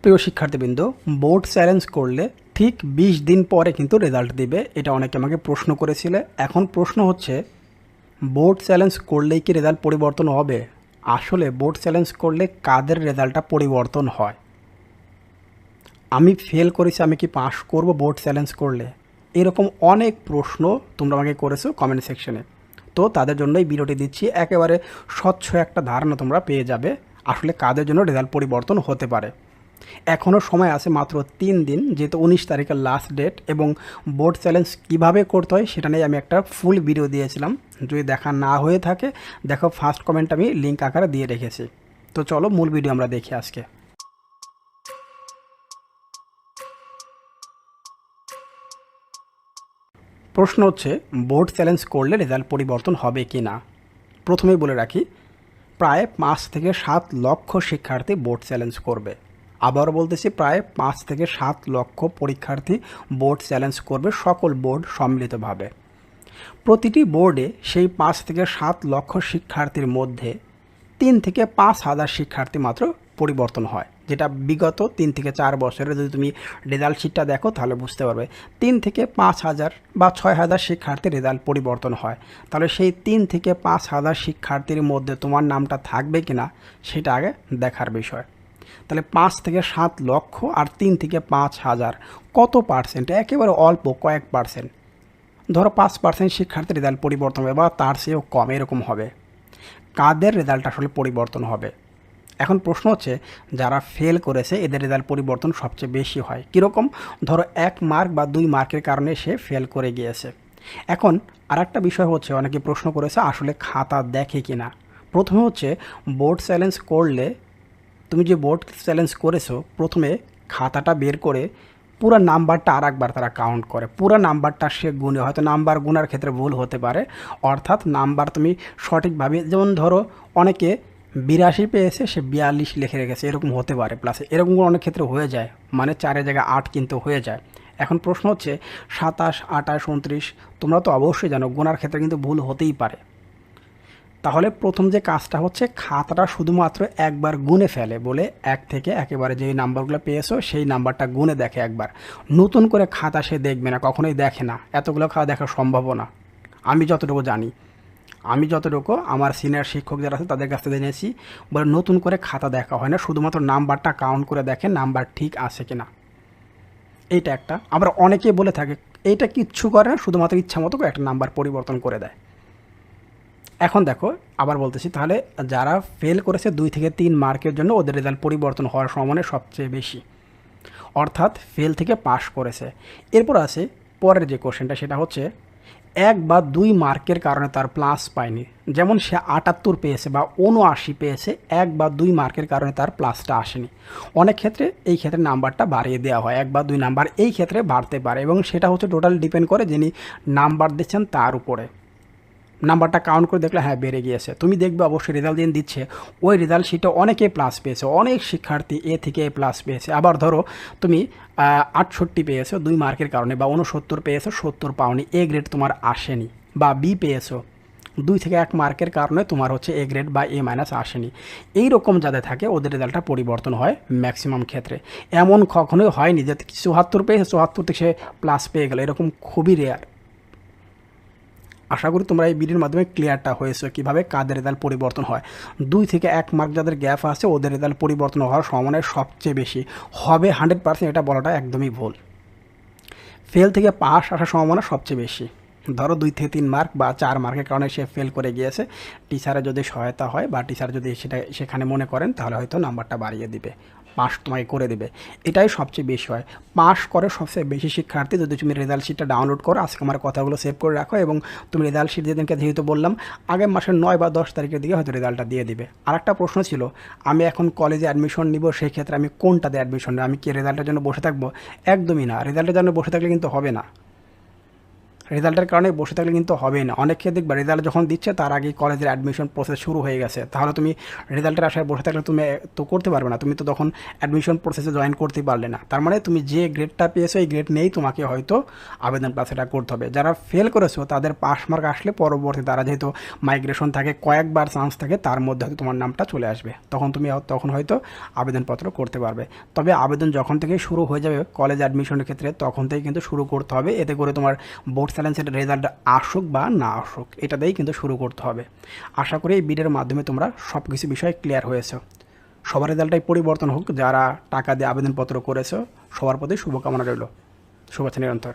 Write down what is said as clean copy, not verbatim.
প্রিয় শিক্ষার্থীবৃন্দ, board challenge করলে ঠিক 20 দিন পরে কিন্তু রেজাল্ট দিবে। এটা অনেকে আমাকে প্রশ্ন করেছিলে। এখন প্রশ্ন হচ্ছে, বোর্ড চ্যালেঞ্জ করলেই কি রেজাল্ট পরিবর্তন হবে? আসলে বোর্ড চ্যালেঞ্জ করলে কাদের রেজাল্টটা পরিবর্তন হয়? আমি ফেল করেছি, আমি কি পাস করব বোর্ড চ্যালেঞ্জ করলে? এরকম অনেক প্রশ্ন তোমরা আমাকে করেছো কমেন্ট সেকশনে। তো তাদের জন্যই ভিডিওটি দিচ্ছি, একেবারে স্বচ্ছ একটা ধারণা তোমরা পেয়ে যাবে আসলে কাদের জন্য রেজাল্ট পরিবর্তন হতে পারে। এখনও সময় আছে মাত্র 3 দিন, যেহেতু 19 তারিখের লাস্ট ডেট, এবং বোর্ড চ্যালেঞ্জ কীভাবে করতে হয় সেটা নিয়ে আমি একটা ফুল ভিডিও দিয়েছিলাম। যদি দেখা না হয়ে থাকে দেখো, ফার্স্ট কমেন্ট আমি লিঙ্ক আকারে দিয়ে রেখেছি। তো চলো মূল ভিডিও আমরা দেখি আজকে। প্রশ্ন হচ্ছে, বোর্ড চ্যালেঞ্জ করলে রেজাল্ট পরিবর্তন হবে কি না। প্রথমেই বলে রাখি, প্রায় 5 থেকে 7 লক্ষ শিক্ষার্থী বোর্ড চ্যালেঞ্জ করবে। আবারও বলতেছি, প্রায় 5 থেকে 7 লক্ষ পরীক্ষার্থী বোর্ড চ্যালেঞ্জ করবে, সকল বোর্ড সম্মিলিতভাবে। প্রতিটি বোর্ডে সেই 5 থেকে 7 লক্ষ শিক্ষার্থীর মধ্যে 3 থেকে 5 হাজার শিক্ষার্থী মাত্র পরিবর্তন হয়, যেটা বিগত 3 থেকে 4 বছরে যদি তুমি রেজাল্ট শিটটা দেখো তাহলে বুঝতে পারবে 3 থেকে 5 হাজার বা 6 হাজার শিক্ষার্থীর রেজাল্ট পরিবর্তন হয়। তাহলে সেই 3 থেকে 5 হাজার শিক্ষার্থীর মধ্যে তোমার নামটা থাকবে কি না সেটা আগে দেখার বিষয়। তাহলে 5 থেকে 7 লক্ষ আর 3 থেকে 5 হাজার কত পার্সেন্ট? একেবারে অল্প, কয়েক পার্সেন্ট। ধরো 5% শিক্ষার্থীর রেজাল্ট পরিবর্তন হবে বা তার চেয়েও কম, এরকম হবে। কাদের রেজাল্ট আসলে পরিবর্তন হবে? এখন প্রশ্ন হচ্ছে, যারা ফেল করেছে এদের রেজাল্ট পরিবর্তন সবচেয়ে বেশি হয়। কীরকম? ধরো 1 মার্ক বা 2 মার্কের কারণে সে ফেল করে গিয়েছে। এখন আর একটা বিষয় হচ্ছে, অনেকে প্রশ্ন করেছে আসলে খাতা দেখে কি না। প্রথমে হচ্ছে, বোর্ড চ্যালেঞ্জ করলে তুমি যে বোর্ড চ্যালেঞ্জ করেছো, প্রথমে খাতাটা বের করে পুরো নাম্বারটা আর একবার তারা কাউন্ট করে, পুরো নাম্বারটা সে গুনে। হয়তো নাম্বার গুনার ক্ষেত্রে ভুল হতে পারে, অর্থাৎ নাম্বার তুমি সঠিকভাবে, যেমন ধরো অনেকে 82 পেয়েছে, সে 42 লিখে রেখেছে, এরকম হতে পারে প্লাসে, এরকম অনেক ক্ষেত্রে হয়ে যায়, মানে 4 জায়গায় 8 কিন্তু হয়ে যায়। এখন প্রশ্ন হচ্ছে 27, 28, 29, তোমরা তো অবশ্যই জানো গোনার ক্ষেত্রে কিন্তু ভুল হতেই পারে। তাহলে প্রথম যে কাজটা হচ্ছে, খাতাটা শুধুমাত্র একবার গুনে ফেলে, বলে 1 থেকে একেবারে যেই নাম্বারগুলো পেয়েছো সেই নাম্বারটা গুনে দেখে একবার। নতুন করে খাতা সে দেখবে না, কখনোই দেখে না, এতগুলো খাতা দেখা সম্ভব না। আমি যতটুকু জানি, আমি যতটুকু আমার সিনিয়র শিক্ষক যারা আছে তাদের কাছ থেকে জেনেছি, বলে নতুন করে খাতা দেখা হয় না, শুধুমাত্র নাম্বারটা কাউন্ট করে দেখে নাম্বার ঠিক আছে কিনা। এইটা একটা। আবার অনেকেই বলে থাকে এইটা কিচ্ছু করে না, শুধুমাত্র ইচ্ছা মতো একটা নাম্বার পরিবর্তন করে দেয়। এখন দেখো, আবার বলতেছি, তাহলে যারা ফেল করেছে 2 থেকে 3 মার্কের জন্য ওদের রেজাল্ট পরিবর্তন হওয়ার সম্ভাবনা সবচেয়ে বেশি, অর্থাৎ ফেল থেকে পাস করেছে। এরপর আছে পরের যে কোশ্চেনটা, সেটা হচ্ছে 1 বা 2 মার্কের কারণে তার প্লাস পায়নি, যেমন সে 78 পেয়েছে বা 79 পেয়েছে, 1 বা 2 মার্কের কারণে তার প্লাসটা আসেনি। অনেক ক্ষেত্রে এই ক্ষেত্রে নাম্বারটা বাড়িয়ে দেওয়া হয়, 1 বা 2 নাম্বার এই ক্ষেত্রে বাড়তে পারে, এবং সেটা হচ্ছে টোটাল ডিপেন্ড করে যিনি নাম্বার দিচ্ছেন তার উপরে। নাম্বারটা কাউন্ট করে দেখলে হ্যাঁ বেড়ে গিয়েছে, তুমি দেখবে অবশ্যই রেজাল্ট দিন দিচ্ছে, ওই রেজাল্ট শিটে অনেকে প্লাস পেয়েছে, অনেক শিক্ষার্থী এ থেকে এ প্লাস পেয়েছে। আবার ধরো তুমি 68 পেয়েছো 2 মার্কের কারণে, বা 69 পেয়েছো, 70 পাওনি, এ গ্রেড তোমার আসেনি, বা বি পেয়েছো 2 থেকে 1 মার্কের কারণে তোমার হচ্ছে এ গ্রেড বা এ মাইনাস আসেনি। এই রকম যাদের থাকে ওদের রেজাল্টটা পরিবর্তন হয় ম্যাক্সিমাম ক্ষেত্রে। এমন কখনোই হয়নি যে 74 পেয়েছে 74 থেকে সে প্লাস পেয়ে গেল, এরকম খুবই রেয়ার। আশা করি তোমরা এই ভিডিওর মাধ্যমে ক্লিয়ারটা হয়েছে কীভাবে কাদের রেজাল্ট পরিবর্তন হয়। 2 থেকে 1 মার্ক যাদের গ্যাপ আছে ওদের রেজাল্ট পরিবর্তন হওয়ার সম্ভাবনা সবচেয়ে বেশি হবে, 100%, এটা বলাটা একদমই ভুল। ফেল থেকে পাস আসার সম্ভাবনা সবচেয়ে বেশি। ধরো 2 থেকে 3 মার্ক বা 4 মার্কের কারণে সে ফেল করে গিয়েছে, টিচারের যদি সহায়তা হয় বা টিচার যদি সেখানে মনে করেন তাহলে হয়তো নাম্বারটা বাড়িয়ে দিবে, পাস তোমাকে করে দেবে। এটাই সবচেয়ে বেশি হয়। পাস করে সবচেয়ে বেশি শিক্ষার্থী। যদি তুমি রেজাল্ট শিটটা ডাউনলোড করো, আজকে আমার কথাগুলো সেভ করে রাখো, এবং তুমি রেজাল্ট শিট যেদিনকে যেহেতু বললাম আগামী মাসের 9 বা 10 তারিখের দিকে হয়তো রেজাল্টটা দিয়ে দিবে। আর একটা প্রশ্ন ছিল, আমি এখন কলেজে অ্যাডমিশন নিব, সেই ক্ষেত্রে আমি কোনটাতে অ্যাডমিশন নেব? আমি কি রেজাল্টের জন্য বসে থাকবো? একদমই না, রেজাল্টের জন্য বসে থাকলে কিন্তু হবে না। রেজাল্টের কারণে বসে থাকলে কিন্তু হবেই না। অনেকে দেখবে রেজাল্ট যখন দিচ্ছে তার আগেই কলেজের অ্যাডমিশন প্রসেস শুরু হয়ে গেছে। তাহলে তুমি রেজাল্টের আশায় বসে থাকলে তুমি তো করতে পারবে না, তুমি তো তখন অ্যাডমিশন প্রসেসে জয়েন করতে পারলে না। তার মানে তুমি যে গ্রেডটা পেয়েছো এই গ্রেড নিয়েই তোমাকে হয়তো আবেদন সেটা করতে হবে। যারা ফেল করেছো তাদের পাস মার্ক আসলে পরবর্তী তারা যেহেতু মাইগ্রেশন থাকে, কয়েকবার চান্স থাকে, তার মধ্যে হয়তো তোমার নামটা চলে আসবে, তখন হয়তো আবেদনপত্র করতে পারবে। তবে আবেদন যখন থেকে শুরু হয়ে যাবে কলেজ অ্যাডমিশনের ক্ষেত্রে তখন থেকে কিন্তু শুরু করতে হবে, এতে করে তোমার বোর্ড চ্যালেঞ্জের রেজাল্ট আসুক বা না আসুক এটাতেই কিন্তু শুরু করতে হবে। আশা করি এই ভিডিওর মাধ্যমে তোমরা সব কিছু বিষয় ক্লিয়ার হয়েছে। সবার রেজাল্টটাই পরিবর্তন হোক, যারা টাকা দিয়ে আবেদনপত্র করেছো সবার প্রতি শুভকামনা রইল। শুভেচ্ছা নিরন্তর।